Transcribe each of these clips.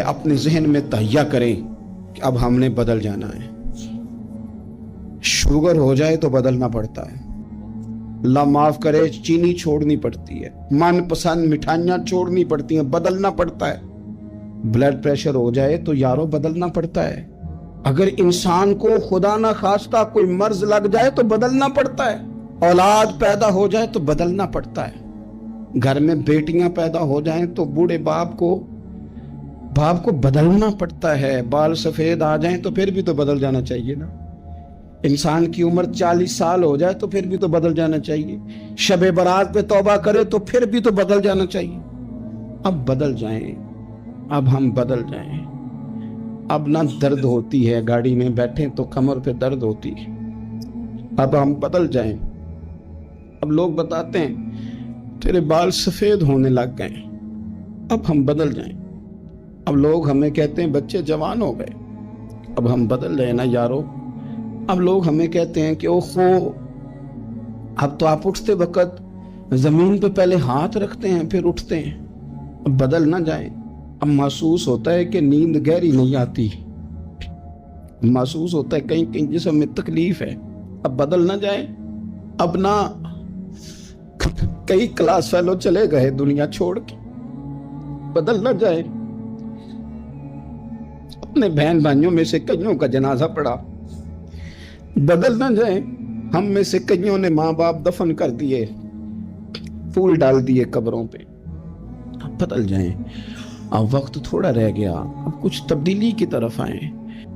اپنے ذہن میں تہیہ کریں کہ اب ہم نے بدل جانا ہے۔ شوگر ہو جائے تو بدلنا پڑتا ہے، اللہ معاف کرے چینی چھوڑنی پڑتی ہے، من پسند مٹھائیاں چھوڑنی پڑتی ہیں، بدلنا پڑتا ہے۔ بلڈ پریشر ہو جائے تو یارو بدلنا پڑتا ہے۔ اگر انسان کو خدا نہ خواستہ کوئی مرض لگ جائے تو بدلنا پڑتا ہے۔ اولاد پیدا ہو جائے تو بدلنا پڑتا ہے۔ گھر میں بیٹیاں پیدا ہو جائیں تو بوڑھے باپ کو بدلنا پڑتا ہے۔ بال سفید آ جائیں تو پھر بھی تو بدل جانا چاہیے نا۔ انسان کی عمر 40 سال ہو جائے تو پھر بھی تو بدل جانا چاہیے۔ شب برات پہ توبہ کرے تو پھر بھی تو بدل جانا چاہیے۔ اب بدل جائیں، اب ہم بدل جائیں۔ اب نہ درد ہوتی ہے، گاڑی میں بیٹھیں تو کمر پہ درد ہوتی ہے۔ اب ہم بدل جائیں۔ اب لوگ بتاتے ہیں تیرے بال سفید ہونے لگ گئے، اب ہم بدل جائیں۔ اب لوگ ہمیں کہتے ہیں بچے جوان ہو گئے، اب ہم بدل رہے نا یارو۔ اب لوگ ہمیں کہتے ہیں کہ اوہو اب تو آپ اٹھتے وقت زمین پہ پہلے ہاتھ رکھتے ہیں پھر اٹھتے ہیں۔ اب بدل نہ جائیں۔ اب محسوس ہوتا ہے کہ نیند گہری نہیں آتی، محسوس ہوتا ہے کہیں کہیں جسم میں تکلیف ہے۔ اب بدل نہ جائیں۔ اب نہ کئی کلاس فیلو چلے گئے دنیا چھوڑ کے، بدل نہ جائیں۔ اپنے بہن بھائیوں میں سے کئیوں کا جنازہ پڑا، بدل نہ جائیں۔ ہم میں سے کئیوں نے ماں باپ دفن کر دیے، پھول ڈال دیے قبروں پہ، اب بدل جائیں۔ اب وقت تھوڑا رہ گیا، اب کچھ تبدیلی کی طرف آئیں۔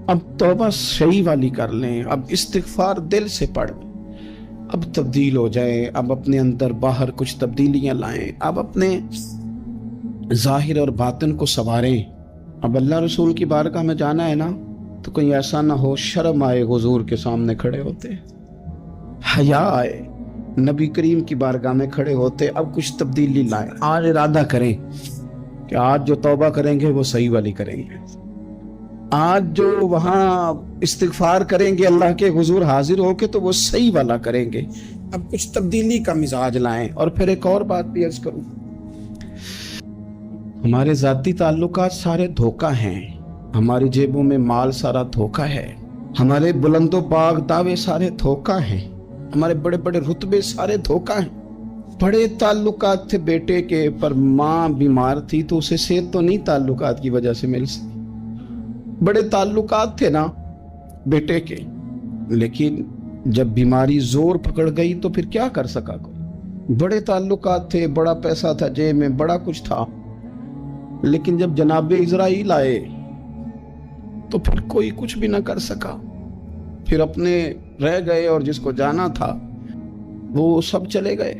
اب توبہ صحیح والی کر لیں، اب استغفار دل سے پڑھ لیں، اب تبدیل ہو جائیں۔ اب اپنے اندر باہر کچھ تبدیلیاں لائیں، اب اپنے ظاہر اور باطن کو سنواریں۔ اب اللہ رسول کی بارگاہ میں جانا ہے نا تو کوئی ایسا نہ ہو شرم آئے حضور کے سامنے کھڑے ہوتے، حیا آئے نبی کریم کی بارگاہ میں کھڑے ہوتے۔ اب کچھ تبدیلی لائیں، آج ارادہ کریں کہ آج جو توبہ کریں گے وہ صحیح والی کریں گے، آج جو وہاں استغفار کریں گے اللہ کے حضور حاضر ہو کے تو وہ صحیح والا کریں گے۔ اب کچھ تبدیلی کا مزاج لائیں۔ اور پھر ایک اور بات بھی عرض کروں، ہمارے ذاتی تعلقات سارے دھوکہ ہیں، ہماری جیبوں میں مال سارا دھوکہ ہے، ہمارے بلند و باغ دعوے سارے دھوکہ ہیں، ہمارے بڑے بڑے رتبے سارے دھوکہ ہیں۔ بڑے تعلقات تھے بیٹے کے، پر ماں بیمار تھی تو اسے صحت تو نہیں تعلقات کی وجہ سے مل سکی۔ بڑے تعلقات تھے نا بیٹے کے، لیکن جب بیماری زور پکڑ گئی تو پھر کیا کر سکا کوئی۔ بڑے تعلقات تھے، بڑا پیسہ تھا جیب میں، بڑا کچھ تھا، لیکن جب جناب اسرائیل آئے تو پھر کوئی کچھ بھی نہ کر سکا، پھر اپنے رہ گئے اور جس کو جانا تھا وہ سب چلے گئے۔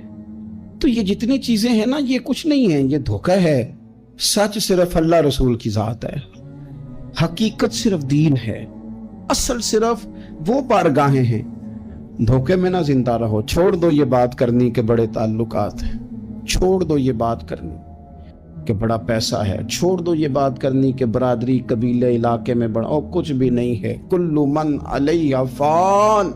تو یہ جتنی چیزیں ہیں نا یہ کچھ نہیں ہیں، یہ دھوکہ ہے۔ سچ صرف اللہ رسول کی ذات ہے، حقیقت صرف دین ہے، اصل صرف وہ بارگاہیں ہیں۔ دھوکے میں نہ زندہ رہو، چھوڑ دو یہ بات کرنی کہ بڑے تعلقات ہیں، چھوڑ دو یہ بات کرنی کہ بڑا پیسہ ہے، چھوڑ دو یہ بات کرنی کہ برادری قبیلے علاقے میں بڑا، اور کچھ بھی نہیں ہے۔ کل من علیہ فان،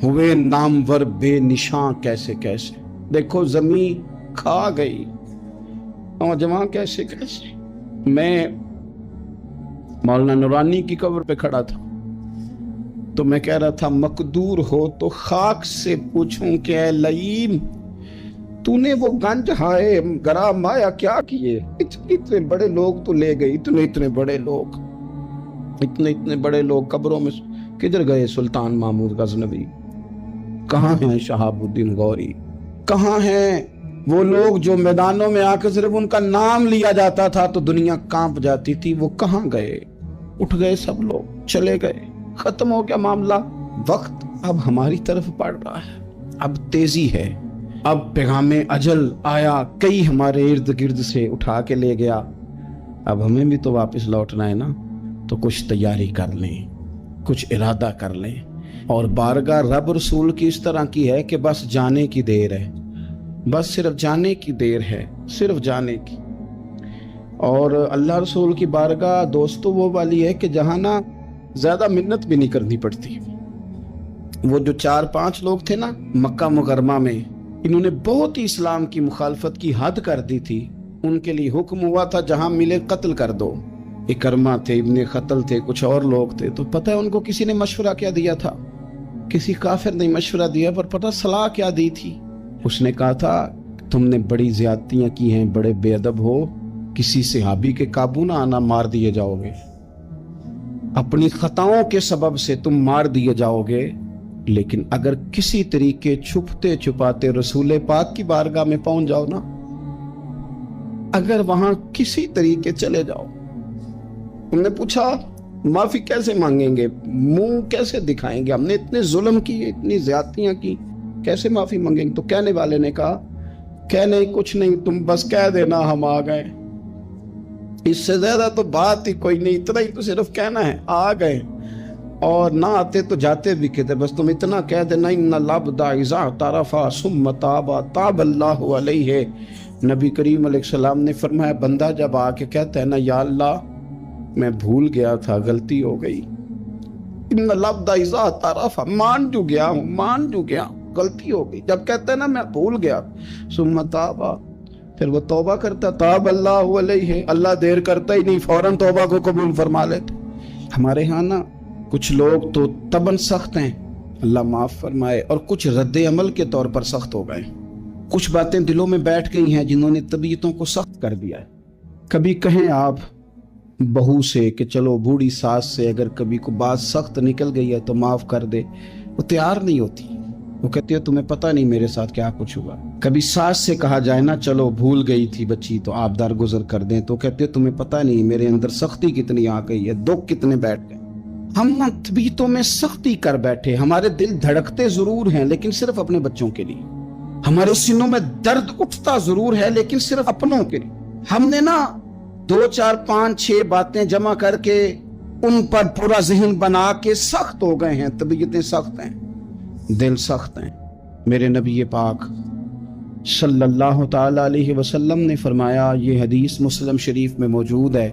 ہوئے نامور بے نشاں کیسے کیسے۔ دیکھو زمین کھا گئی، نوجوان کیسے کیسے۔ میں مولانا نورانی کی قبر پہ کھڑا تھا تو میں کہہ رہا تھا مقدور ہو تو خاک سے پوچھوں کہ اے لئیم تو نے وہ گنج ہائے گرا مایا کیا کیے، اتنے بڑے لوگ تو لے گئی، اتنے بڑے لوگ، اتنے بڑے لوگ قبروں میں کدھر گئے؟ سلطان محمود غزنوی کہاں ہیں؟ شہاب الدین غوری کہاں ہیں؟ وہ لوگ جو میدانوں میں آ کے صرف ان کا نام لیا جاتا تھا تو دنیا کانپ جاتی تھی، وہ کہاں گئے؟ اٹھ گئے سب لوگ، چلے گئے، ختم ہو گیا معاملہ۔ وقت اب ہماری طرف پڑ رہا ہے، اب تیزی ہے، اب پیغام اجل آیا، کئی ہمارے ارد گرد سے اٹھا کے لے گیا، اب ہمیں بھی تو واپس لوٹنا ہے نا۔ تو کچھ تیاری کر لیں، کچھ ارادہ کر لیں، اور بارگاہ رب رسول کی اس طرح کی ہے کہ بس جانے کی دیر ہے، بس صرف جانے کی دیر ہے، صرف جانے کی۔ اور اللہ رسول کی بارگاہ دوستو وہ والی ہے کہ جہاں نا زیادہ منت بھی نہیں کرنی پڑتی۔ وہ جو 4-5 لوگ تھے نا مکہ مکرمہ میں، انہوں نے بہت ہی اسلام کی مخالفت کی حد کر دی تھی، ان کے لیے حکم ہوا تھا جہاں ملے قتل کر دو، इकरमा थे, इब्ने खतल थे, कुछ और लोग थे। तो पता है उनको किसी ने मशवरा क्या दिया था? किसी काफिर ने मशवरा दिया, पर पता सलाह क्या दी थी? उसने कहा था तुमने बड़ी ज्यादतियां की हैं, बड़े बेअदब हो, किसी सहाबी के काबू ना आना, मार दिए जाओगे। अपनी खताओं के सबब से तुम मार दिए जाओगे, लेकिन अगर किसी तरीके छुपते छुपाते रसूल पाक की बारगाह में पहुंच जाओ ना, अगर वहां किसी तरीके चले जाओ। उन्होंने पूछा माफी कैसे मांगेंगे, मुंह कैसे दिखाएंगे, हमने इतने जुल्म किए, इतनी ज्यादतियां की, कैसे माफी मांगेंगे? तो कहने वाले ने कहा कहने कुछ नहीं, तुम बस कह देना हम आ गए, इससे ज्यादा तो बात ही कोई नहीं, इतना ही तो सिर्फ कहना है आ गए, और ना आते तो जाते भी कहते, बस तुम इतना कह देना इन्ना लब्दा इज़ा तारफा सुम्मा ताबा ताबल्लाहु अलैहि। नबी करीम अलैहिस्सलाम ने फरमाया बंदा जब आके कहता है ना या अल्लाह मैं भूल गया था, गलती हो गई, इन्ना लब्दा इज़ा तारफा, मान जो गया हूँ, मान जो गया, गलती हो गई, जब कहता है ना मैं भूल गया, सुम्मा ताबा, फिर वो तौबा करता, ताबल्लाहु अलैहि, अल्लाह देर करता ही नहीं, फौरन तौबा को कबूल फरमा लेते। हमारे यहाँ ना कुछ लोग तो तबन सख्त हैं, अल्लाह माफ फरमाए, और कुछ रद्द अमल के तौर पर सख्त हो गए। कुछ बातें दिलों में बैठ गई हैं जिन्होंने तबीयतों को सख्त कर दिया है। कभी कहें आप बहू से कि चलो बूढ़ी सास से अगर कभी को बात सख्त निकल गई है तो माफ कर दे, वो तैयार नहीं होती, वो कहती है तुम्हें पता नहीं मेरे साथ क्या कुछ हुआ। कभी सास से कहा जाए ना चलो भूल गई थी बच्ची तो आप दरगुजर कर दें, तो कहते हैं तुम्हें पता नहीं मेरे अंदर सख्ती कितनी आ गई है, दुख कितने बैठ गए। हम ना तबीयतों में सख्ती कर बैठे, हमारे दिल धड़कते जरूर हैं लेकिन सिर्फ अपने बच्चों के लिए, हमारे सीनों में दर्द उठता जरूर है लेकिन सिर्फ अपनों के लिए। हमने ना 2 4 5 6 बातें जमा करके उन पर पूरा जहन बना के सख्त हो गए हैं, तबीयतें सख्त हैं, दिल सख्त हैं। मेरे नबी पाक सल्लल्लाहु ताला अलैहि वसल्लम ने फरमाया, ये हदीस मुस्लिम शरीफ में मौजूद है,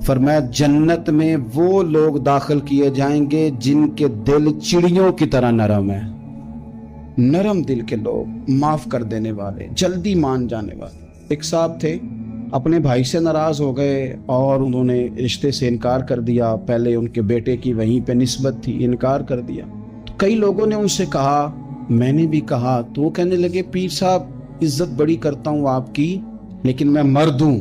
फरमाया जन्नत में वो लोग दाखिल किए जाएंगे जिनके दिल चिड़ियों की तरह नरम है। नरम दिल के लोग, माफ कर देने वाले, जल्दी मान जाने वाले। एक साहब थे, अपने भाई से नाराज हो गए और उन्होंने रिश्ते से इनकार कर दिया। पहले उनके बेटे की वहीं पे निस्बत थी, इनकार कर दिया। तो कई लोगों ने उनसे कहा, मैंने भी कहा, तो वो कहने लगे पीर साहब इज्जत बड़ी करता हूँ आपकी, लेकिन मैं मर्द हूँ,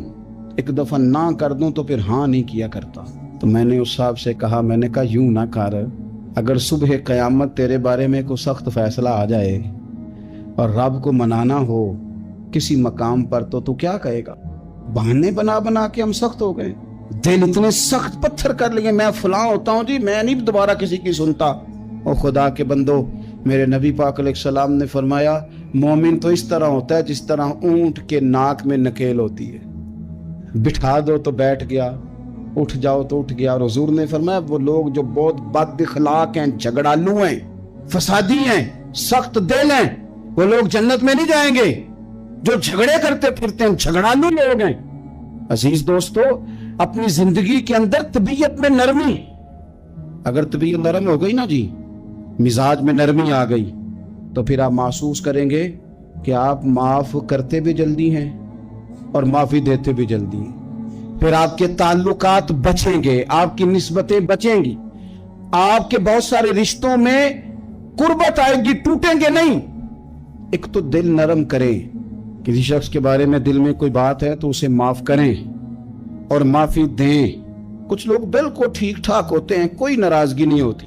एक दफा ना कर दूं तो फिर हाँ नहीं किया करता। तो मैंने उस साहब से कहा, मैंने कहा यूं ना कर, अगर सुबह क़यामत तेरे बारे में कोई सख्त फैसला आ जाए और रब को मनाना हो किसी मकाम पर, तो तू क्या कहेगा? बहाने बना बना के हम सख्त हो गए, दिल इतने सख्त पत्थर कर लिए, मैं फलां होता हूं जी, मैं नहीं दोबारा किसी की सुनता। और खुदा के बंदो, मेरे नबी पाक अलैहिस्सलाम ने फरमाया मोमिन तो इस तरह होता है जिस तरह ऊंट के नाक में नकेल होती है, बिठा दो तो बैठ गया, उठ जाओ तो उठ गया। और हुजूर ने फरमाया वो लोग जो बहुत बद इखलाक हैं, झगड़ालू हैं, फसादी हैं, सख्त दिल हैं, वो लोग जन्नत में नहीं जाएंगे। जो झगड़े करते फिरते हैं झगड़ालू लोग हैं। अजीज दोस्तों, अपनी जिंदगी के अंदर तबीयत में नरमी, अगर तबीयत नरम हो गई ना जी, मिजाज में नरमी आ गई, तो फिर आप महसूस करेंगे कि आप माफ करते भी जल्दी हैं और माफी देते भी जल्दी हैं। फिर आपके ताल्लुकात बचेंगे, आपकी निस्बतें बचेंगी, आपके बहुत सारे रिश्तों में कुर्बत आएगी, टूटेंगे नहीं। एक तो दिल नरम करें, किसी शख्स के बारे में दिल में कोई बात है तो उसे माफ करें और माफी दें। कुछ लोग बिल्कुल ठीक ठाक होते हैं, कोई नाराजगी नहीं होती,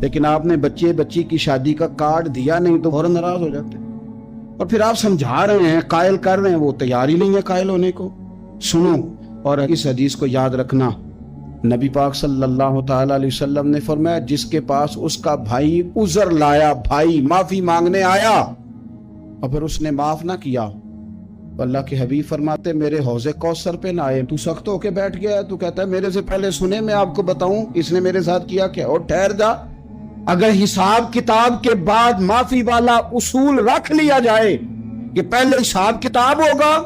लेकिन आपने बच्ची की शादी का कार्ड दिया नहीं तो फौरन नाराज हो जाते हैं। और फिर आप समझा रहे हैं, कायल कर रहे हैं, वो तैयार ही नहीं है कायल होने को। सुनो और इस हदीस को याद रखना, नबी पाक सल्लल्लाहु ताला अलैहि वसल्लम ने फरमाया जिसके पास उसका भाई उज़र लाया, भाई माफी मांगने आया और फिर उसने माफ ना किया, तो अल्लाह के हबीब फरमाते मेरे हौज़े कौसर पे ना आए। तू सख्त होके बैठ गया, तू कहता है मेरे से पहले सुने, मैं आपको बताऊं इसने मेरे साथ किया क्या। और ठहर जा, अगर हिसाब किताब के बाद माफी वाला उसूल रख लिया जाए कि पहले हिसाब किताब होगा,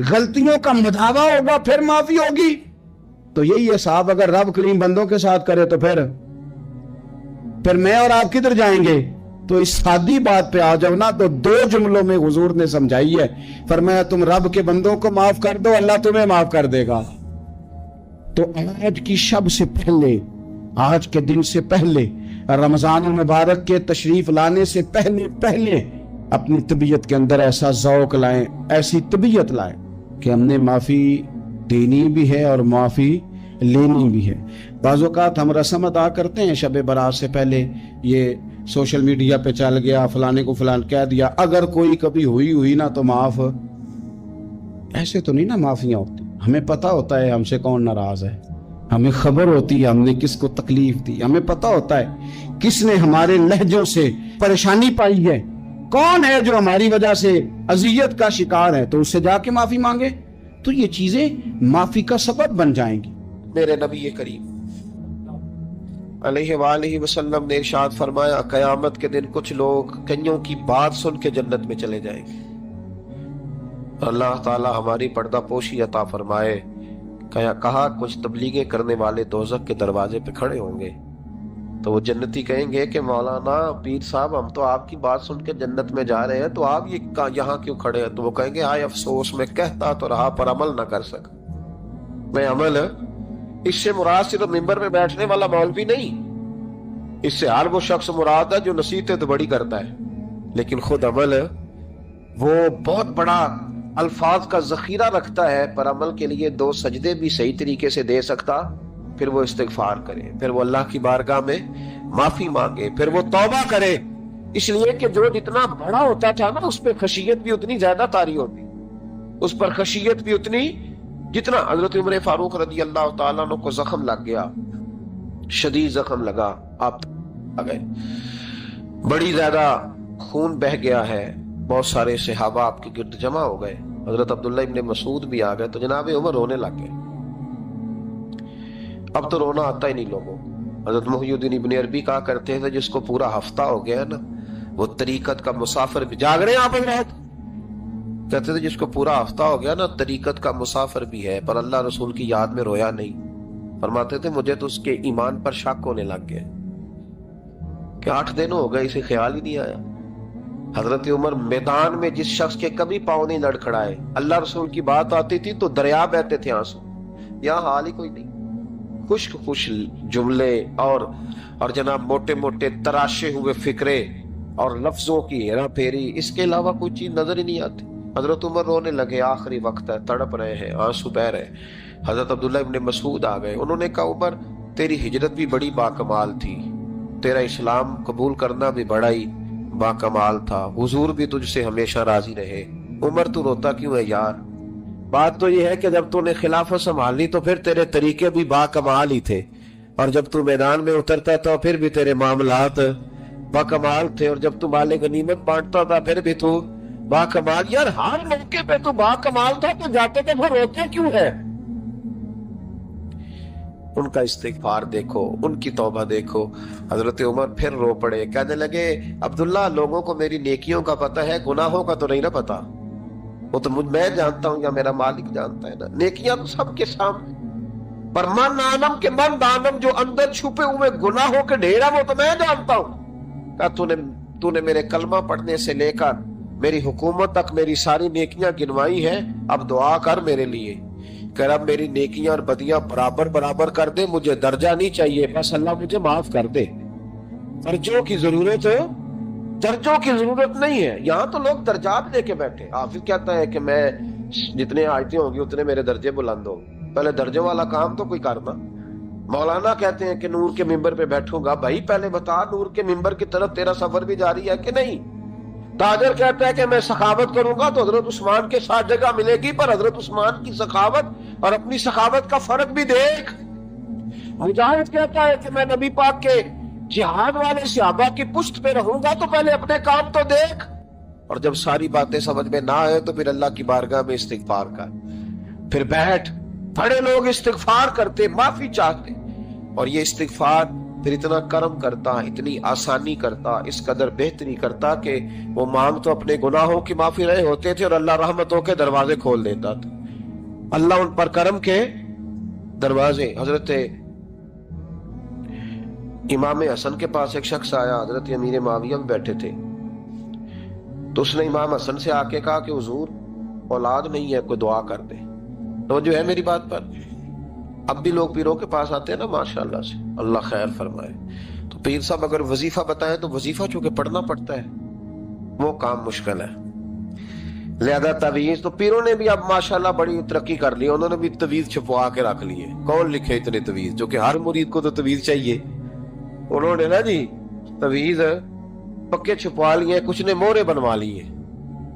गलतियों का मुदावा होगा, फिर माफी होगी, तो यही हिसाब अगर रब करीम बंदों के साथ करे तो फिर मैं और आप किधर जाएंगे। तो इस सादी बात पे आ जाओ ना, तो 2 जुमलों में हुजूर ने समझाई है, फरमाया तुम रब के बंदों को माफ कर दो, अल्लाह तुम्हें माफ कर देगा। تو آج کی शब से पहले, आज के दिन से पहले, रमजान मुबारक के तशरीफ लाने से पहले अपनी तबीयत के अंदर ऐसा ज़ौक़ लाएं, ऐसी तबीयत लाएं कि हमने माफ़ी देनी भी है और माफ़ी लेनी भी है। बाज़ औक़ात हम रस्म अदा करते हैं शब बारात से पहले, ये सोशल मीडिया पे चल गया, फलाने को फलान कह दिया, अगर कोई कभी हुई ना तो माफ़। ऐसे तो नहीं ना माफ़ियाँ होती। हमें पता होता है हमसे कौन नाराज़ है, हमें खबर होती है हमने किसको तकलीफ दी, हमें पता होता है किसने हमारे लहजों से परेशानी पाई है, कौन है जो हमारी वजह से अजियत का शिकार है, तो उससे जाके माफ़ी मांगे तो ये चीज़ें माफ़ी का सबब बन जाएंगी। मेरे नबी करीम अलैहि वसल्लम ने इरशाद फरमाया, क़यामत के दिन कुछ लोग कईयों की बात सुन के जन्नत में चले जाएंगे। अल्लाह ताला हमारी पर्दा पोशी अता फरमाए। कहा कुछ तबलीगें करने वाले दोज़ख के दरवाजे पे खड़े होंगे तो वो जन्नती कहेंगे कि मौलाना पीर साहब, हम तो आपकी बात सुन के जन्नत में जा रहे हैं, तो आप ये यहाँ क्यों खड़े हैं? तो वो कहेंगे, हाय अफसोस, मैं कहता तो रहा पर अमल ना कर सका। मैं अमल, इससे मुराद सिर्फ मिंबर में बैठने वाला मौलवी नहीं, इससे हर वो शख्स मुराद है जो नसीहतें तो बड़ी करता है लेकिन खुद अमल वो बहुत बड़ा अल्फाज का जखीरा रखता है, पर अमल के लिए 2 सजदे भी सही तरीके से दे सकता, फिर वो इस्तिगफार करे, फिर वो अल्लाह की बारगाह में माफी मांगे, फिर वो तौबा करे। इसलिए कि जो जितना बड़ा होता था ना, उस पर खशियत भी उतनी ज्यादा तारी होती, उस पर खशियत भी उतनी, जितना हजरत उमर फारूक रदी अल्लाह ताला अन्हु को जख्म लग गया, शदीद जख्म लगा, आप आ गए, बड़ी ज्यादा खून बह गया है, बहुत सारे सहाबा आपके गिर्द जमा हो गए, हजरत अब्दुल्ला इब्ने मसूद भी आ गए, तो जनाब उमर रोने लग गए। अब तो रोना आता ही नहीं लोगों। हजरत मुहय्यिद्दीन इब्ने अरबी कहा करते थे, जिसको पूरा हफ्ता हो गया ना, वो तरीकत का मुसाफिर भी, जाग रहे हैं आप रहत, कहते थे जिसको पूरा हफ्ता हो गया ना, तरीकत का मुसाफिर भी है, पर अल्लाह रसूल की याद में रोया नहीं। फरमाते थे मुझे तो उसके ईमान पर शक होने लग गया कि 8 दिन हो गए, इसे ख्याल ही नहीं आया। हजरत उमर मैदान में जिस शख्स के कभी पाँव नहीं लड़खड़ाए, अल्लाह रसूल की बात आती थी तो दरिया बहते थे आंसू, यहाँ हाल ही कोई नहीं। खुश जुमले और जनाब मोटे मोटे तराशे हुए फिक्रे और लफ्जों की हेरा फेरी, इसके अलावा कोई चीज नजर ही नहीं आती। हजरत उमर रोने लगे, आखिरी वक्त है, तड़प रहे हैं, आंसू बह रहे। हजरत अब्दुल्ला इब्ने मसूद आ गए, उन्होंने कहा उमर तेरी हिजरत भी बड़ी बाकमाल थी, तेरा इस्लाम कबूल करना भी बड़ा ही बाकमाल था, हुजूर भी तुझसे हमेशा राजी रहे। उमर तू रोता क्यों है यार? बात तो ये है कि जब तूने खिलाफत संभाली तो फिर तेरे तरीके भी बाकमाल ही थे, और जब तू मैदान में उतरता था फिर भी तेरे मामलात बाकमाल थे, और जब तू माले गनीमत बांटता था फिर भी तू बाकमाल। यार हर मौके पे तू बाकमाल था, तो जाते थे फिर रोते क्यों है? उनका इस्तिगफार देखो, उनकी तौबा देखो। हजरत उमर फिर रो पड़े, कहने लगे अब्दुल्ला लोगों को मेरी नेकियों का पता है, गुनाहों का तो नहीं ना पता। वो तो मैं जानता हूँ या मेरा मालिक जानता है ना, नेकियां तो सबके सामने, पर मन आनम के मन दानम, जो अंदर छुपे हुए गुनाहों के ढेर वो तो मैं जानता हूँ। कहा तूने मेरे कलमा पढ़ने से लेकर मेरी हुकूमत तक मेरी सारी नेकियां गिनवाई है, अब दुआ कर मेरे लिए, कर अब मेरी नेकियां और बदियां बराबर बराबर कर दे, मुझे दर्जा नहीं चाहिए, बस अल्लाह मुझे माफ कर दे। दर्जों की जरूरत है, दर्जों की जरूरत नहीं है। यहाँ तो लोग दर्जात लेके बैठे। हाफिज कहता है कि मैं जितने आयतें होंगी उतने मेरे दर्जे बुलंद होंगे, पहले दर्जों वाला काम तो कोई करना। मौलाना कहते हैं कि नूर के मिंबर पे बैठूंगा, भाई पहले बता नूर के मिंबर की तरफ तेरा सफर भी जारी है कि नहीं। ताजर कहता है कि मैं सखावत करूंगा तो हजरत उस्मान के साथ जगह मिलेगी, पर हजरत उस्मान की सखावत और अपनी सखावत का फर्क भी देख। मुजाहिद कहता है कि मैं नबी पाक के जिहाद वाले सहाबा की पुश्त पे रहूंगा, तो पहले अपने काम तो देख। और जब सारी बातें समझ में ना आए तो फिर अल्लाह की बारगाह में इस्तिगफार कर, फिर बैठ। बड़े लोग इस्तिगफार करते, माफी चाहते, और ये इस्तिगफार फिर इतना करम करता, इतनी आसानी करता, इस कदर बेहतरी करता कि वो मांग तो अपने गुनाहों की माफी रहे होते थे और अल्लाह रहमतों के दरवाजे खोल देता था। अल्लाह उन पर करम के दरवाजे। हजरत इमाम हसन के पास एक शख्स आया, हजरत अमीर माविया में बैठे थे, तो उसने इमाम हसन से आके कहा कि हुजूर औलाद नहीं है, कोई दुआ कर दे। तो जो है मेरी बात पर, اب بھی لوگ پیروں کے پاس آتے ہیں نا ماشاءاللہ سے، اللہ خیر فرمائے، تو پیر صاحب اگر وظیفہ بتائیں تو وظیفہ چونکہ پڑھنا پڑتا ہے، وہ کام مشکل ہے۔ لہذا تعویذ تو پیروں نے بھی اب ماشاءاللہ بڑی ترقی کر لی، انہوں نے بھی تعویذ چھپوا کے رکھ لیے۔ کون لکھے اتنے تعویذ، جو کہ ہر مرید کو تو تعویذ چاہیے، انہوں نے نا جی تعویذ پکے چھپوا لیے، کچھ نے مورے بنوا لیے۔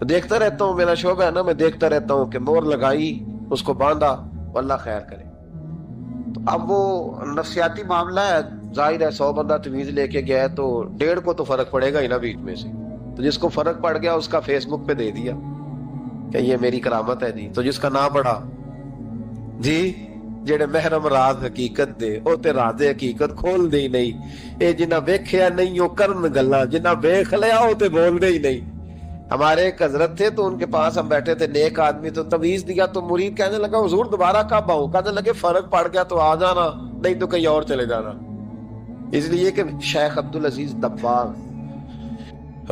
دیکھتا رہتا ہوں، میرا شعبہ ہے نا، میں دیکھتا رہتا ہوں کہ مور لگائی، اس کو باندھا، اللہ خیر کرے۔ تو اب وہ نفسیاتی معاملہ ہے، ظاہر ہے 100 بندہ تعویذ لے کے گیا ہے تو 1.5 کو تو فرق پڑے گا ہی نا بیچ میں سے، تو جس کو فرق پڑ گیا اس کا فیس بک پہ دے دیا کہ یہ میری کرامت ہے جی، تو جس کا نہ پڑھا جی جڑے محرم راز حقیقت دے او تے راز حقیقت کھول دے ہی نہیں، اے جنہ ویکھیا نہیں او کرن گلاں، جنہ ویکھ لیا او تے بول دے ہی نہیں۔ ہمارے ایک حضرت تھے تو ان کے پاس ہم بیٹھے تھے، نیک آدمی، تو تعویذ دیا تو مرید کہنے لگا حضور دوبارہ کب آؤں؟ کہنے لگے فرق پڑ گیا تو آ جانا، نہیں تو کہیں اور چلے جانا۔ اس لیے کہ شیخ عبدالعزیز دباغ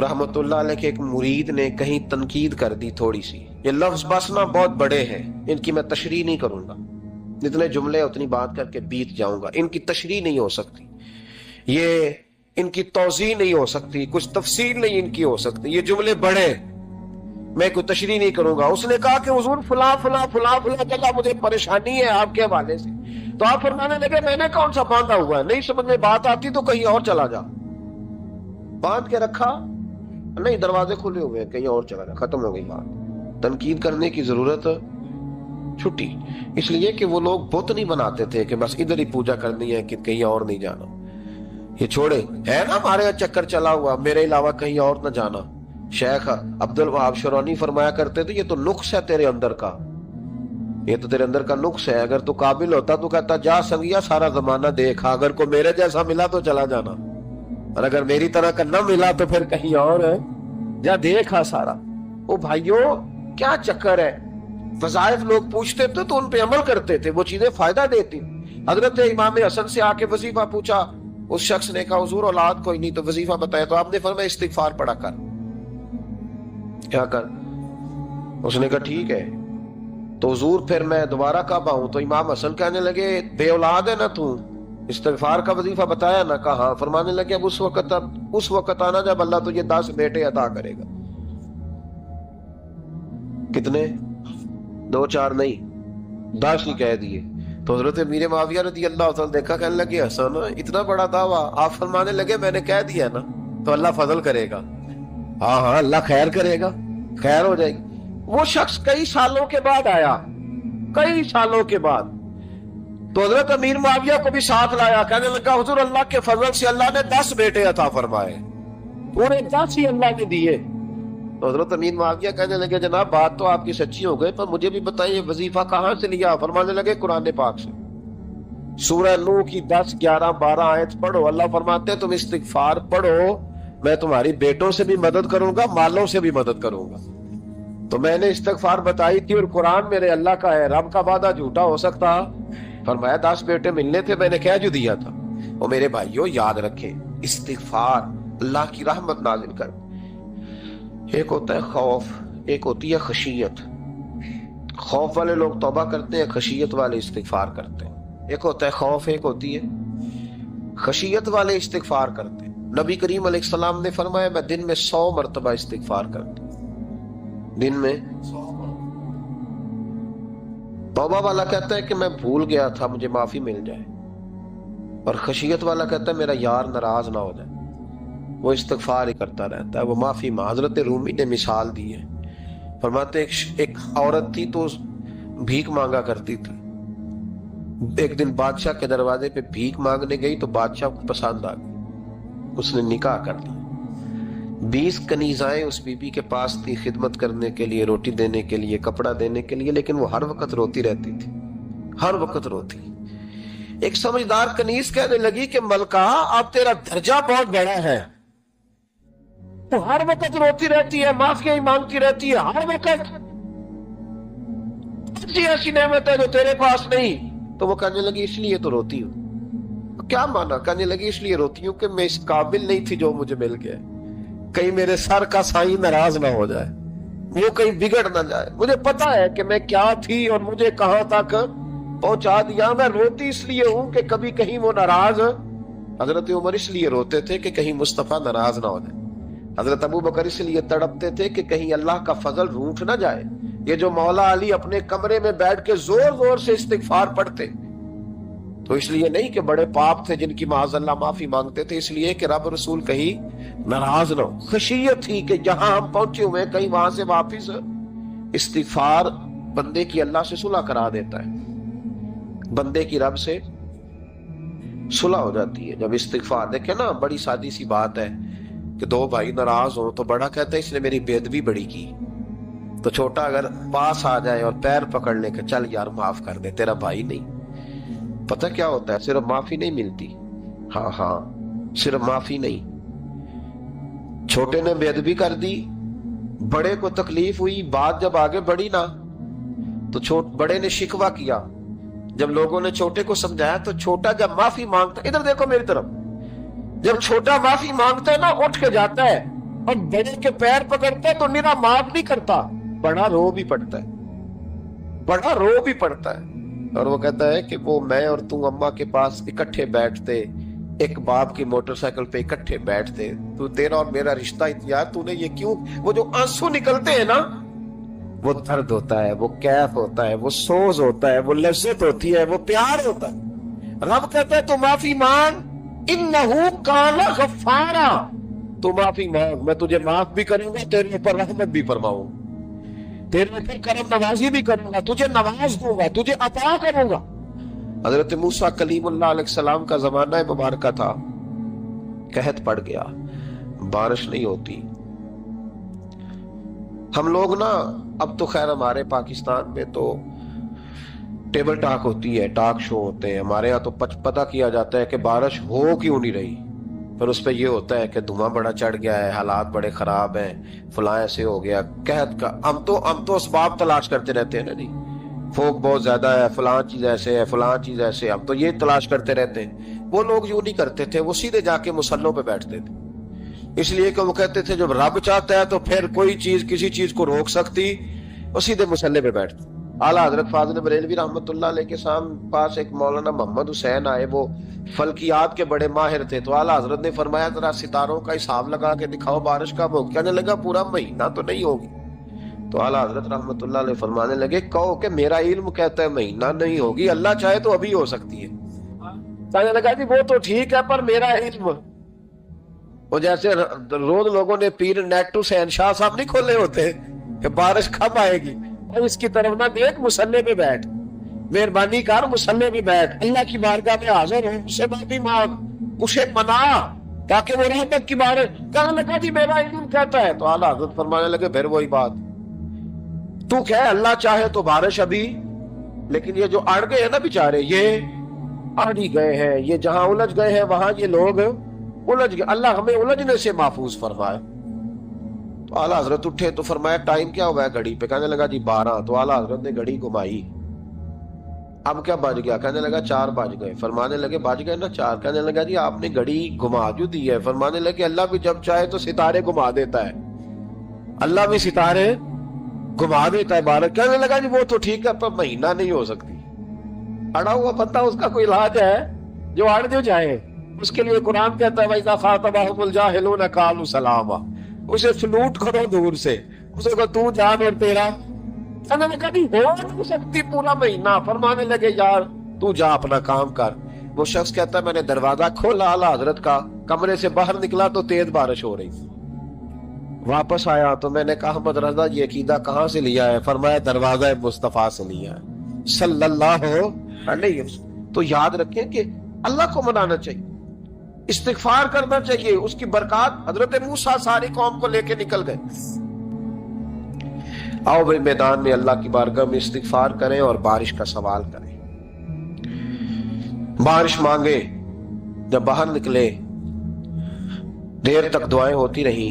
رحمت اللہ علیہ کے ایک مرید نے کہیں تنقید کر دی تھوڑی سی، یہ لفظ بس نا بہت بڑے ہیں، ان کی میں تشریح نہیں کروں گا، جتنے جملے اتنی بات کر کے بیت جاؤں گا، ان کی تشریح نہیں ہو سکتی، یہ ان کی توضیح نہیں ہو سکتی، کچھ تفصیل نہیں ان کی ہو سکتی، یہ جملے بڑے، میں کوئی تشریح نہیں کروں گا۔ اس نے کہا کہ حضور فلاں فلاں فلاں فلاں جگہ مجھے پریشانی ہے آپ کے حوالے سے، تو آپ فرمانے لگے میں نے کون سا باندھا ہوا ہے، نہیں سمجھ میں بات آتی تو کہیں اور چلا جا، باندھ کے رکھا، نہیں دروازے کھلے ہوئے ہیں، کہیں اور چلا جا، ختم ہو گئی بات۔ تنقید کرنے کی ضرورت چھٹی، اس لیے کہ وہ لوگ بت نہیں بناتے تھے کہ بس ادھر ہی پوجا کرنی ہے کہ کہیں اور نہیں جانا، یہ چھوڑے ہے نا ہمارے یہاں چکر چلا ہوا، میرے علاوہ کہیں اور نہ جانا۔ شیخ عبدالوہاب شرونی فرمایا کرتے تھے یہ تو نقص ہے تیرے اندر کا، یہ تو تیرے اندر کا نقص ہے، اگر تو قابل ہوتا تو کہتا جا سنگیا سارا زمانہ دیکھا، اگر کوئی میرے جیسا ملا تو چلا جانا، اور اگر میری طرح کا نہ ملا تو پھر کہیں اور ہے، جا دیکھا سارا۔ او بھائیو کیا چکر ہے، وظائف لوگ پوچھتے تھے تو ان پہ عمل کرتے تھے، وہ چیزیں فائدہ دیتی۔ حضرت امام حسن سے آ کے وظیفہ پوچھا، اس شخص نے کہا حضور اولاد کوئی نہیں تو وظیفہ بتایا، تو آپ نے فرمایا استغفار پڑھا کر، کیا کر؟ اس نے کہا ٹھیک ہے، تو حضور پھر میں دوبارہ کب آؤں؟ تو امام حسن کہنے لگے بے اولاد ہے نا تو، استغفار کا وظیفہ بتایا نا؟ کہا۔ فرمانے لگے اب اس وقت آنا جب اللہ تجھے 10 بیٹے عطا کرے گا۔ کتنے؟ 2 4 نہیں، 10 ہی کہہ دیے۔ تو حضرت امیر معاویہ رضی اللہ تعالیٰ دیکھا، کہنے لگے حسن اتنا بڑا دعویٰ؟ آپ فرمانے لگے میں نے کہہ دیا نا تو اللہ فضل کرے گا، ہاں ہاں اللہ خیر کرے گا، خیر ہو جائے گی۔ وہ شخص کئی سالوں کے بعد آیا، کئی سالوں کے بعد، تو حضرت امیر معاویہ کو بھی ساتھ لایا، کہنے لگا حضور اللہ کے فضل سے اللہ نے 10 بیٹے عطا فرمائے، پورے 10 ہی اللہ نے دیے۔ تو حضرت امیر معاویہ کہنے لگے جناب بات تو آپ کی سچی ہو گئی، پر مجھے بھی بتائیے وظیفہ کہاں سے لیا؟ فرمانے لگے قرآن پاک سے، سورہ نوح کی 10 11 12 آیت پڑھو، اللہ فرماتے ہیں تم استغفار پڑھو، میں تمہاری بیٹوں سے بھی مدد کروں گا، مالوں سے بھی مدد کروں گا۔ تو میں نے استغفار بتائی تھی، اور قرآن میرے اللہ کا ہے، رب کا وعدہ جھوٹا ہو سکتا؟ فرمایا 10 بیٹے ملنے تھے، میں نے کہہ جو دیا تھا۔ اور میرے بھائیوں یاد رکھیں، استغفار اللہ کی رحمت نازل کر، ایک ہوتا ہے خوف، ایک ہوتی ہے خشیت۔ خوف والے لوگ توبہ کرتے ہیں، خشیت والے استغفار کرتے ہیں۔ ایک ہوتا ہے خوف، ایک ہوتی ہے خشیت والے استغفار کرتے ہیں۔ نبی کریم علیہ السلام نے فرمایا میں دن میں 100 مرتبہ استغفار کرتا ہوں، دن میں 100 مرتبہ۔ توبہ والا کہتا ہے کہ میں بھول گیا تھا، مجھے معافی مل جائے، اور خشیت والا کہتا ہے میرا یار ناراض نہ ہو جائے، وہ استغفار ہی کرتا رہتا ہے، وہ معافی حضرت رومی نے مثال دی ہے، فرماتے ایک عورت تھی تو بھیک مانگا کرتی تھی، ایک دن بادشاہ کے دروازے پہ بھیک مانگنے گئی تو بادشاہ کو پسند آ گئی، اس نے نکاح کر لیا۔ 20 کنیزائیں اس بی بی کے پاس تھی خدمت کرنے کے لیے، روٹی دینے کے لیے، کپڑا دینے کے لیے، لیکن وہ ہر وقت روتی رہتی تھی، ہر وقت روتی۔ ایک سمجھدار کنیز کہنے لگی کہ ملکہ اب تیرا درجہ بہت بڑا ہے، تو ہر وقت روتی رہتی ہے، معافیاں مانگتی رہتی ہے ہر وقت، ایسی نعمت ہے جو تیرے پاس نہیں۔ تو وہ کہنے لگی اس لیے تو روتی ہوں۔ کیا مانا؟ کہنے لگی اس لیے روتی ہوں کہ میں اس قابل نہیں تھی جو مجھے مل گیا، کہیں میرے سر کا سائیں ناراض نہ ہو جائے، وہ کہیں بگڑ نہ جائے، مجھے پتا ہے کہ میں کیا تھی اور مجھے کہاں تک पहुंचा दिया। मैं रोती इसलिए हूं कि कभी कहीं वो नाराज, हजरत उमर इसलिए रोते थे कि कहीं मुस्तफा नाराज ना हो जाए, हजरत अबू बकर इसलिए तड़पते थे कि कहीं अल्लाह का फजल रूठ ना जाए। ये जो मौला अली अपने कमरे में बैठ के जोर जोर से इस्तिगफार पढ़ते, तो इसलिए नहीं कि बड़े पाप थे जिनकी माज़अल्लाह माफी मांगते थे, इसलिए कि रब रसूल कहीं नाराज ना हो। खशियत थी कि जहां हम पहुंचे हुए कहीं वहां से वापिस। इस्तिगफार बंदे की अल्लाह से सुलह करा देता है, बंदे की रब से सुलह हो जाती है जब इस्तिगफार। देखे ना, बड़ी सादी सी बात है कि दो भाई नाराज हो तो बड़ा कहता है इसने मेरी बेदबी बड़ी की, तो छोटा अगर पास आ जाए और पैर पकड़ ले के चल यार माफ कर दे, तेरा भाई नहीं। पता क्या होता है, सिर्फ माफी नहीं मिलती, हाँ सिर्फ माफी नहीं, छोटे ने बेदबी कर दी, बड़े को तकलीफ हुई, बात जब आगे बढ़ी ना तो बड़े ने शिकवा किया। जब लोगों ने छोटे को समझाया तो छोटा जब माफी मांगता, इधर देखो मेरी तरफ, जब छोटा माफी मांगता है ना उठ के जाता है और बड़े के पैर पकड़ता है तो निरा माफ नहीं करता, बड़ा रो भी पड़ता है, बड़ा रो भी पड़ता है। और वो कहता है कि वो मैं और तू अम्मा के पास इकट्ठे बैठते, एक बाप की मोटरसाइकिल पे इकट्ठे बैठते, तू तेरा और मेरा रिश्ता यार तूने ये क्यों, वो जो आंसू निकलते हैं ना, वो दर्द होता है, वो कैफ होता है, वो सोज होता है, वो लज्जत होती है, वो प्यार होता है। रब कहता है तू माफी मांग, इन्नहु काना गफ्फारा, तू माफी मांग, मैं तुझे माफ भी करूंगा, तेरे ऊपर रहमत भी फरमाऊंगा, तेरे ऊपर करम नवाजी भी करूंगा, तुझे नवाज दूंगा, तुझे अता करूंगा। हजरत मूसा कलीमुल्लाह अलैहिस्सलाम का जमाना मुबारक था, कहत पड़ गया, बारिश नहीं होती। हम लोग ना, अब तो खैर हमारे पाकिस्तान में तो टेबल टॉक होती है, टॉक शो होते हैं, हमारे यहाँ तो पता किया जाता है कि बारिश हो क्यों नहीं रही, पर उस पर यह होता है कि धुआं बड़ा चढ़ गया है, हालात बड़े खराब हैं, फलां ऐसे हो गया, कहत का हम तो असबाब तलाश करते रहते हैं ना, नहीं फोक बहुत ज्यादा है, फलां चीज ऐसे है, फलां चीज ऐसे, हम तो ये तलाश करते रहते हैं। वो लोग यूं नहीं करते थे, वो सीधे जाके मुसल्लों पे बैठते थे, इसलिए कि वो कहते थे जब रब चाहता है तो फिर कोई चीज किसी चीज को रोक सकती, वो सीधे मुसल्ले पे बैठते। आला हजरत फाजिल बरेलवी रहमतुल्लाह अलैह के पास एक मौलाना मोहम्मद हुसैन आए, वो फल्कियात के बड़े माहिर थे, तो आला हजरत ने फरमाया जरा सितारों का हिसाब लगा के दिखाओ बारिश कब होगी। कहने लगा पूरा महीना तो नहीं होगी। तो आला हजरत रहमतुल्लाह अलैह फरमाने लगे कहो कि मेरा इल्म कहता है महीना नहीं होगी, अल्लाह चाहे तो अभी हो सकती है। कहने लगा जी वो तो ठीक है पर मेरा इल्म, वो जैसे रोज लोगों ने पीर नेट टू शहनशाह साहब नहीं खोले होते कि बारिश कब आएगी, और इसकी तरफ ना देख, मुसल्ले पे बैठ, मेहरबानी कर मुसल्ले पे बैठ, अल्लाह की बारगाह में हाजिर हो, उससे माफी मांग, उसे मना ताकि वो रहमत की बारिश। कहने लगा जी मेरा इल्म कहता है। तो आला हज़रत फरमाने लगे फिर वही बात, तू कह अल्लाह चाहे तो बारिश अभी, लेकिन ये जो अड़ गए हैं ना बेचारे, ये अड़ ही गए हैं, ये जहां उलझ गए हैं वहां ये लोग उलझ गए, अल्लाह हमें उलझने से महफूज फरमाए। तो आला हजरत उठे तो फरमाया टाइम क्या हुआ है घड़ी पे। कहने लगा जी 12। तो आला हजरत ने घड़ी घुमाई, अब क्या बज गया? कहने लगा 4 बज गए। फरमाने लगे बज गए ना 4। कहने लगा जी आपने घड़ी घुमा जो दी है। फरमाने लगे अल्लाह भी जब चाहे तो सितारे घुमा देता है, अल्लाह भी सितारे घुमा देता है बारिश। कहने लगा जी वो तो ठीक है पर महीना नहीं हो सकती। अड़ा हुआ पता उसका कोई इलाज है, जो अड़ जो जाए उसके लिए कुरान कहता है वैसा खातबाहुमुल जाहिलून कालू सलामा, उसे सलूट करो दूर से, उसे कहो तू जान और तेरा। कहने कभी हो नहीं सकती पूरा महीना। फरमाने लगे यार तू जा अपना काम कर। वो शख्स कहता है मैंने दरवाजा खोला आला हजरत का, कमरे से बाहर निकला तो तेज बारिश हो रही। वापस आया तो मैंने कहा अहमद रजा ये अकीदा कहाँ से लिया है? फरमाया दरवाजा मुस्तफा से लिया है सल्लल्लाहु अलैहि वसल्लम। तो याद रखें कि अल्लाह को मनाना चाहिए, इस्तिगफार करना चाहिए, उसकी बरकत। हजरत मूसा सारी कौम को लेके निकल गए। आओ भाई मैदान में अल्लाह की बारगाह में इस्तिगफार करें और बारिश का सवाल करें, बारिश मांगे। जब बाहर निकले देर तक दुआएं होती रही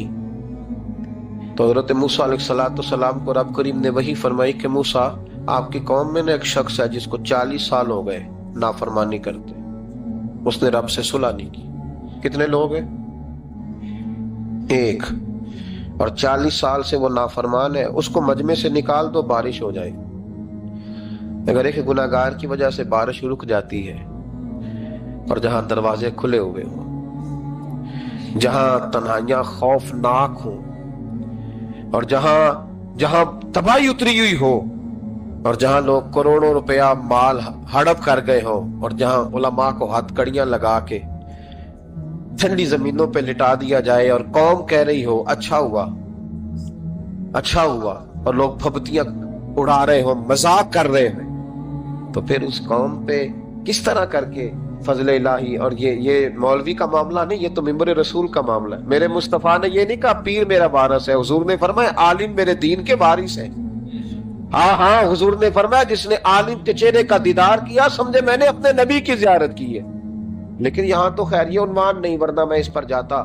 तो हजरत मूसा अलैहिस्सलाम को रब करीम ने वही फरमाई कि मूसा आपकी कौम में ना एक शख्स है जिसको 40 साल हो गए नाफरमानी करते, उसने रब से सुलह नहीं की। कितने लोग हैं? 1। और 40 साल से वो नाफरमान है, उसको मजमे से निकाल दो बारिश हो जाए। अगर एक गुनाहगार की वजह से बारिश रुक जाती है और जहां दरवाजे खुले हुए हों, जहां तन्हाइयां खौफनाक हों, और जहां तबाही उतरी हुई हो, और जहां लोग करोड़ों रुपया माल हड़प कर गए हो, और जहां उलमा को हथकड़ियां लगा के ठंडी जमीनों पे लिटा दिया जाए और कौम कह रही हो अच्छा हुआ, अच्छा हुआ, और लोग फबतियां उड़ा रहे हो, मजाक कर रहे हो, तो फिर उस कौम पे किस तरह करके फजल इलाही। और ये मौलवी का मामला नहीं, ये तो मिंबर रसूल का मामला है। मेरे मुस्तफा ने ये नहीं कहा पीर मेरा वारिस है, हुजूर ने फरमाया आलिम मेरे दीन के वारिस है। हाँ, हुजूर ने फरमाया जिसने आलिम के चेहरे का दीदार किया समझे मैंने अपने नबी की जियारत की है। लेकिन यहां तो खैर ये उन्वान नहीं, वरना मैं इस पर जाता।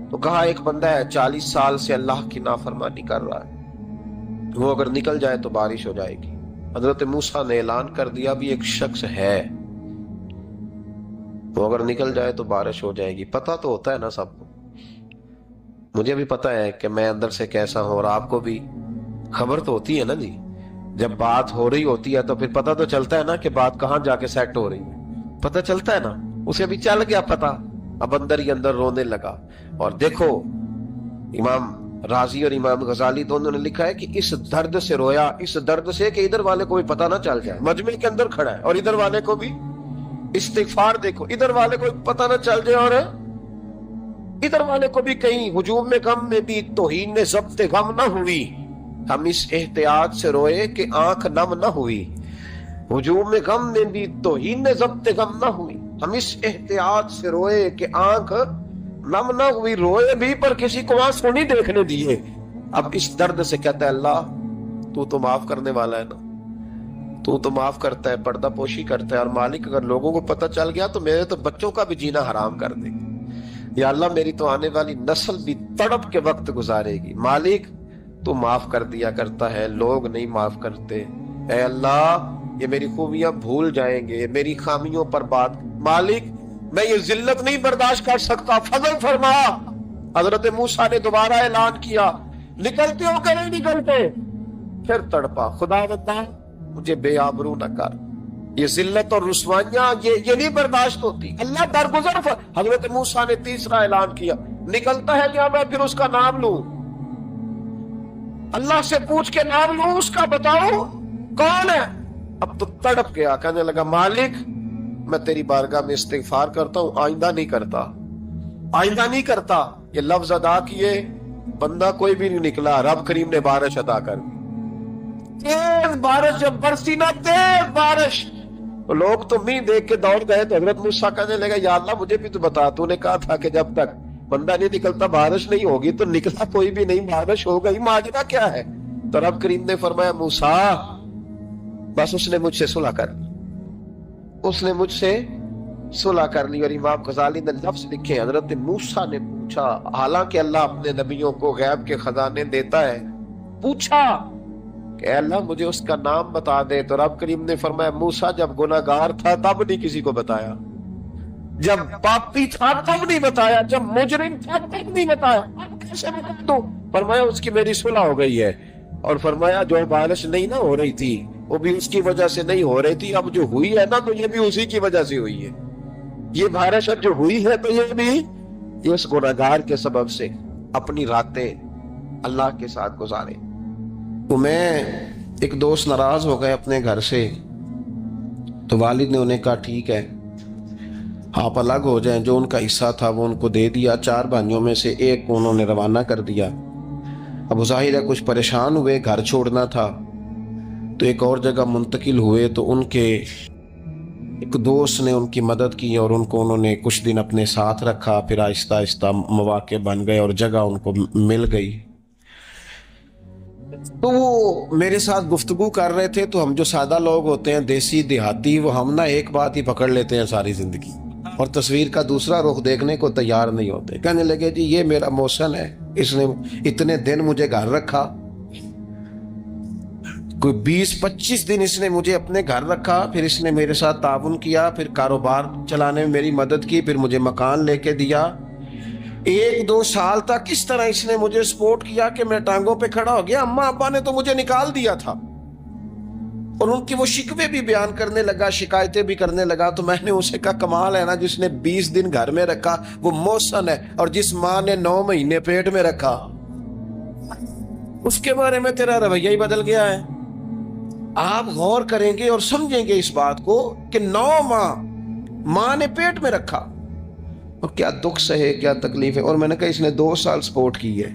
तो कहा एक बंदा है 40 साल से अल्लाह की नाफरमानी कर रहा है, वो अगर निकल जाए तो बारिश हो जाएगी। हजरत मूसा ने ऐलान कर दिया भी एक शख्स है, वो अगर निकल जाए तो बारिश हो जाएगी। पता तो होता है ना सबको, मुझे भी पता है कि मैं अंदर से कैसा हूं, और आपको भी खबर तो होती है ना जी। जब बात हो रही होती है तो फिर पता तो चलता है ना कि बात कहां जाके सेट हो रही है, पता चलता है ना। उसे अभी चल गया पता, अब अंदर ही अंदर रोने लगा। और देखो इमाम राजी और इमाम गजाली दोनों ने लिखा है कि इस दर्द से रोया, इस दर्द से कि इधर वाले को भी पता ना चल जाए, मजमे के अंदर खड़ा है, और इधर वाले को भी इस्तिगफार देखो, इधर वाले को पता ना चल जाए, और इधर वाले को भी कहीं हुजूम में गम में भी तौहीन ने ज़ब्त गम ना हुई। हम इस एहतियात से रोए कि आंख नम ना हुई, हुजूम में गम में भी तौहीन ने ज़ब्त गम ना हुई। हम इस एहतियात से रोए कि आंख नम ना हुई, रोए भी पर किसी को आंसू नहीं देखने दिए। अब इस दर्द से कहता है अल्लाह तू तो माफ करने वाला है ना, तू तो माफ करता है, पर्दा पोशी करता है। और मालिक अगर लोगों को पता चल गया तो मेरे तो बच्चों का भी जीना हराम कर दे। या अल्लाह मेरी तो आने वाली नस्ल भी तड़प के वक्त गुजारेगी। मालिक तू माफ कर दिया करता है, लोग नहीं माफ करते। ऐ अल्लाह ये मेरी खूबियां भूल जाएंगे, मेरी खामियों पर बात। मालिक मैं ये जिल्लत नहीं बर्दाश्त कर सकता, फजल फरमा। हजरत मूसा ने दोबारा ऐलान किया निकलते हो कि नहीं निकलते, फिर तड़पा खुदा बता मुझे बेआबरू न कर, ये जिल्लत और रुसवाइयां ये नहीं बर्दाश्त होती। अल्लाह दरगुजर। हजरत मूसा ने तीसरा ऐलान किया निकलता है क्या मैं फिर उसका नाम लूं, अल्लाह से पूछ के नाम लूं उसका, बताओ कौन है। अब तो तड़प गया, कहने लगा मालिक मैं तेरी बारगाह में इस्तिगफार करता हूं, आइंदा नहीं करता, आइंदा नहीं करता। ये लफ्ज अदा किए, बंदा कोई भी नहीं निकला। रब करीम ने बारिश अदा कर दी, तेज बारिश जब बरसी ना, तेज बारिश। लोग तो मींह देख के दौड़ गए। तो हजरत मूसा कहने लगा या अल्लाह मुझे भी तो बता, तूने कहा था कि जब तक बंदा नहीं निकलता बारिश नहीं होगी, तो निकला कोई भी नहीं, बारिश हो गई, माजरा क्या है। तो रब करीम ने फरमाया मूसा बस उसने मुझसे सुलह कर ली, उसने मुझसे सुलह कर ली। और इमाम गजाली ने लफ्ज लिखे हजरत मूसा ने पूछा, हालांकि अल्लाह अपने नबियों को गैब के खजाने देता है, पूछा कि अल्लाह मुझे उसका नाम बता दे। तो रब करीम ने फरमाया मूसा जब गुनाहगार था तब नहीं किसी को बताया, जब पापी था तब नहीं बताया, जब मुजरिम था तब नहीं बताया, कैसे बता दूं। फरमाया उसकी मेरी सुलह हो गई है। और फरमाया जो बारिश नहीं ना हो रही थी वो भी उसकी वजह से नहीं हो रही थी, अब जो हुई है ना तो ये भी उसी की वजह से हुई है। ये बारिश अब जो हुई है तो ये भी इस गुनाहगार के सबब से अपनी रातें अल्लाह के साथ गुजारे। तो मैं एक दोस्त नाराज हो गए अपने घर से, तो वालिद ने उन्हें कहा ठीक है आप अलग हो जाएं, जो उनका हिस्सा था वो उनको दे दिया। 4 भाइयों में से एक को उन्होंने रवाना कर दिया। अब जाहिर है कुछ परेशान हुए, घर छोड़ना था तो एक और जगह मुंतकिल हुए। तो उनके एक दोस्त ने उनकी मदद की और उन्होंने कुछ दिन अपने साथ रखा। फिर आहिस्ता आहिस्ता मौके बन गए और जगह उनको मिल गई। तो वो मेरे साथ गुफ्तगू कर रहे थे। तो हम जो सादा लोग होते हैं, देसी देहाती, वो हम ना एक बात ही पकड़ लेते हैं सारी जिंदगी और तस्वीर का दूसरा रुख देखने को तैयार नहीं होते। कहने लगे जी ये मेरा मोहसन है, इसने इतने दिन मुझे घर रखा, कोई 20-25 दिन इसने मुझे अपने घर रखा, फिर इसने मेरे साथ ताउन किया, फिर कारोबार चलाने में मेरी मदद की, फिर मुझे मकान लेके दिया। 1-2 साल तक इस तरह इसने मुझे सपोर्ट किया कि मैं टांगों पे खड़ा हो गया। अम्मा अब्बा ने तो मुझे निकाल दिया था, اور ان کی وہ شکوے بھی بیان کرنے لگا, شکایتیں بھی کرنے لگا. تو میں نے اسے کہا کمال ہے نا, جس نے 20 دن گھر میں رکھا وہ محسن ہے, اور جس ماں نے 9 مہینے پیٹ میں رکھا اس کے بارے میں تیرا رویہ ہی بدل گیا ہے. آپ غور کریں گے اور سمجھیں گے اس بات کو کہ 9 ماں نے پیٹ میں رکھا, اور کیا دکھ سہے, کیا تکلیف ہے. اور میں نے کہا اس نے 2 سال سپورٹ کی ہے,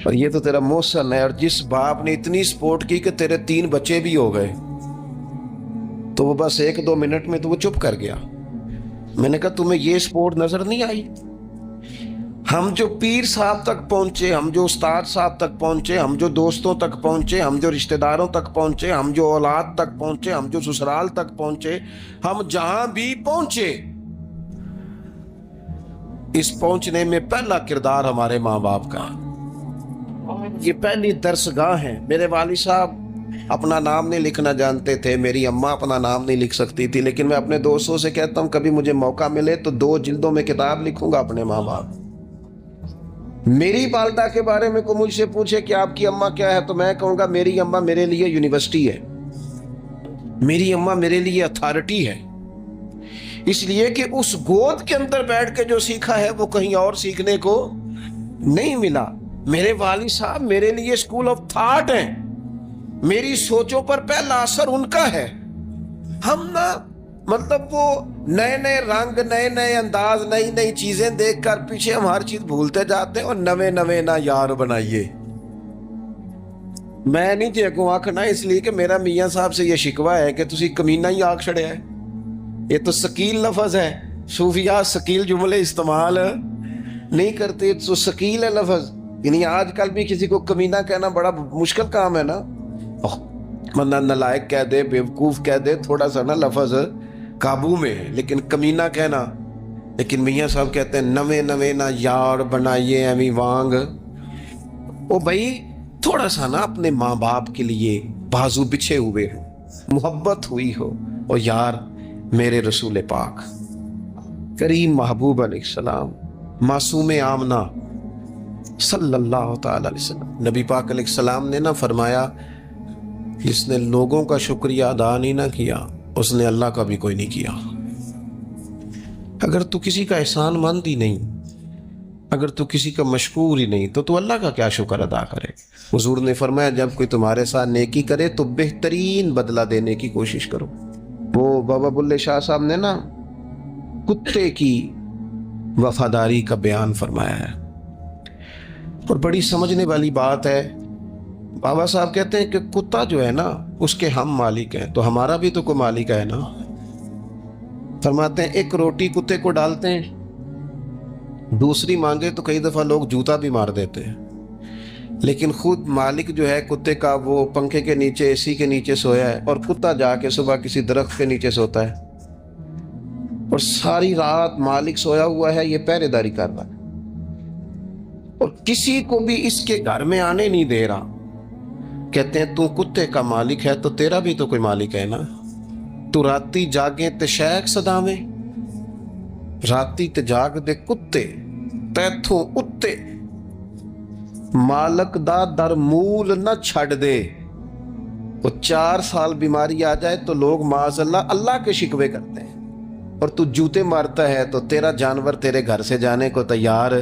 اور یہ تو تیرا محسن ہے. اور جس باپ نے اتنی سپورٹ کی کہ تیرے 3 بچے بھی ہو گئے, تو وہ بس 1-2 منٹ میں تو وہ چپ کر گیا. میں نے کہا تمہیں یہ سپورٹ نظر نہیں آئی؟ ہم جو پیر صاحب تک پہنچے, ہم جو استاد صاحب تک پہنچے, ہم جو دوستوں تک پہنچے, ہم جو رشتہ داروں تک پہنچے, ہم جو اولاد تک پہنچے, ہم جو سسرال تک پہنچے, ہم جہاں بھی پہنچے, اس پہنچنے میں پہلا کردار ہمارے ماں باپ کا. یہ پہلی درسگاہ ہے. میرے والد صاحب اپنا نام نہیں لکھنا جانتے تھے, میری اماں اپنا نام نہیں لکھ سکتی تھی, لیکن میں اپنے دوستوں سے کہتا ہوں کبھی مجھے موقع ملے تو 2 جلدوں میں کتاب لکھوں گا اپنے ماں باپ. میری والدہ کے بارے میں کوئی مجھ سے پوچھے کہ آپ کی اماں کیا ہے, تو میں کہوں گا میری اماں میرے لیے یونیورسٹی ہے, میری اماں میرے لیے اتھارٹی ہے. اس لیے کہ اس گود کے اندر بیٹھ کے جو سیکھا ہے وہ کہیں اور سیکھنے کو نہیں ملا. میرے والد صاحب میرے لیے اسکول آف تھاٹ ہیں, میری سوچوں پر پہلا اثر ان کا ہے. ہم نا مطلب وہ نئے نئے رنگ, نئے نئے انداز, نئی نئی چیزیں دیکھ کر پیچھے ہم ہر چیز بھولتے جاتے ہیں, اور نوے نوے نہ یار بنائیے. میں نہیں جیکوں آنکھنا, اس لیے کہ میرا میاں صاحب سے یہ شکوہ ہے کہ تسی کمینہ ہی آنکھ چھڑے ہے. یہ تو ثقیل لفظ ہے, صوفیاء ثقیل جملے استعمال نہیں کرتے, تو ثقیل ہے لفظ. یعنی آج کل بھی کسی کو کمینہ کہنا بڑا مشکل کام ہے نا, بندہ نالائق کہہ دے, بیوقوف کہہ دے, تھوڑا سا نا لفظ قابو میں ہے, لیکن کمینہ کہنا. لیکن میاں صاحب کہتے ہیں نوے نوے نہ یار بنائیے ایویں وانگ. او بھائی تھوڑا سا نا اپنے ماں باپ کے لیے بازو بچھے ہوئے ہو, محبت ہوئی ہو. اور یار میرے رسول پاک کریم محبوب علیہ السلام, معصوم آمنہ صلی اللہ تعالی علیہ وسلم, نبی پاک علیہ السلام نے نا فرمایا جس نے لوگوں کا شکریہ ادا نہیں نہ کیا اس نے اللہ کا بھی کوئی نہیں کیا. اگر تو کسی کا احسان مند ہی نہیں, اگر تو کسی کا مشکور ہی نہیں, تو اللہ کا کیا شکر ادا کرے. حضور نے فرمایا جب کوئی تمہارے ساتھ نیکی کرے تو بہترین بدلہ دینے کی کوشش کرو. وہ بابا بلے شاہ صاحب نے نا کتے کی وفاداری کا بیان فرمایا ہے, اور بڑی سمجھنے والی بات ہے. بابا صاحب کہتے ہیں کہ کتا جو ہے نا اس کے ہم مالک ہیں, تو ہمارا بھی تو کوئی مالک ہے نا. فرماتے ہیں ایک روٹی کتے کو ڈالتے ہیں, دوسری مانگے تو کئی دفعہ لوگ جوتا بھی مار دیتے ہیں, لیکن خود مالک جو ہے کتے کا وہ پنکھے کے نیچے, اے سی کے نیچے سویا ہے, اور کتا جا کے صبح کسی درخت کے نیچے سوتا ہے, اور ساری رات مالک سویا ہوا ہے, یہ پہرے داری کر رہا ہے, اور کسی کو بھی اس کے گھر میں آنے نہیں دے رہا. کہتے ہیں تو کتے کا مالک ہے تو تیرا بھی تو کوئی مالک ہے نا. تو راتی جاگیں تے شیخ صداویں, راتی تے جاگ دے کتے تیتھوں اتے, مالک دا در مول نہ چھڑ دے. وہ 4 سال بیماری آ جائے تو لوگ معاذ اللہ اللہ کے شکوے کرتے ہیں, اور تو جوتے مارتا ہے تو تیرا جانور تیرے گھر سے جانے کو تیار,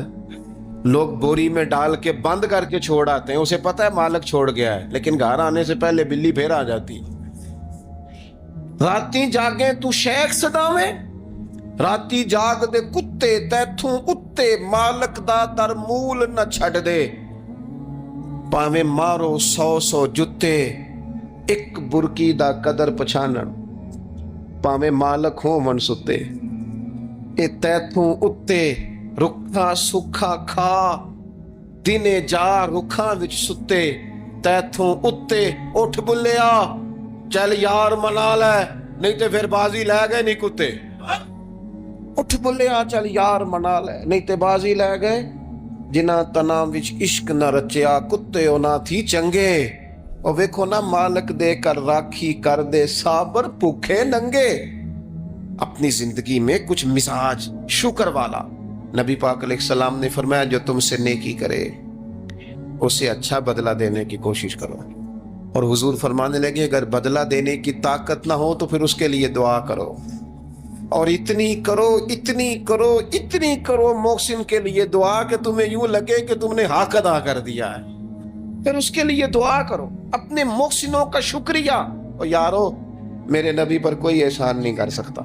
لوگ بوری میں ڈال کے بند کر کے چھوڑ آتے ہیں, اسے پتہ ہے مالک چھوڑ گیا ہے, لیکن گھر آنے سے پہلے بلی پھر آ جاتی. راتی جاگیں تو شیخ صداویں, راتی جاگ دے کتے تیتھوں اتے, مالک دا در مول نہ چھڑ دے. پاویں مارو 100 جتے, ایک برکی دا قدر پچھانن, پاویں مالک ہو من ستے. اے تیتھوں اتے رکھا سکھا کھا, دنے جا رکھاں وچ ستے. تیتھوں اتے اٹھ بلیا چل یار منا لے, نہیں تے پھر بازی لے گئے نہیں کتے. اٹھ بلیا چل یار منا لے, نہیں تے بازی لے گئے. جنہ تنا وچ عشق نہ رچیا کتے اونا تھی چنگے. اور ویکھو نا مالک دے کر راکھی کر دے صابر بھوکے ننگے. اپنی زندگی میں کچھ مزاج شکر والا. نبی پاک علیہ السلام نے فرمایا جو تم سے نیکی کرے اسے اچھا بدلہ دینے کی کوشش کرو, اور حضور فرمانے لگے اگر بدلہ دینے کی طاقت نہ ہو تو پھر اس کے لیے دعا کرو، اور اتنی کرو اتنی کرو اتنی کرو محسن کے لیے دعا کہ تمہیں یوں لگے کہ تم نے حق ادا کر دیا ہے، پھر اس کے لیے دعا کرو، اپنے محسنوں کا شکریہ۔ اور یارو میرے نبی پر کوئی احسان نہیں کر سکتا،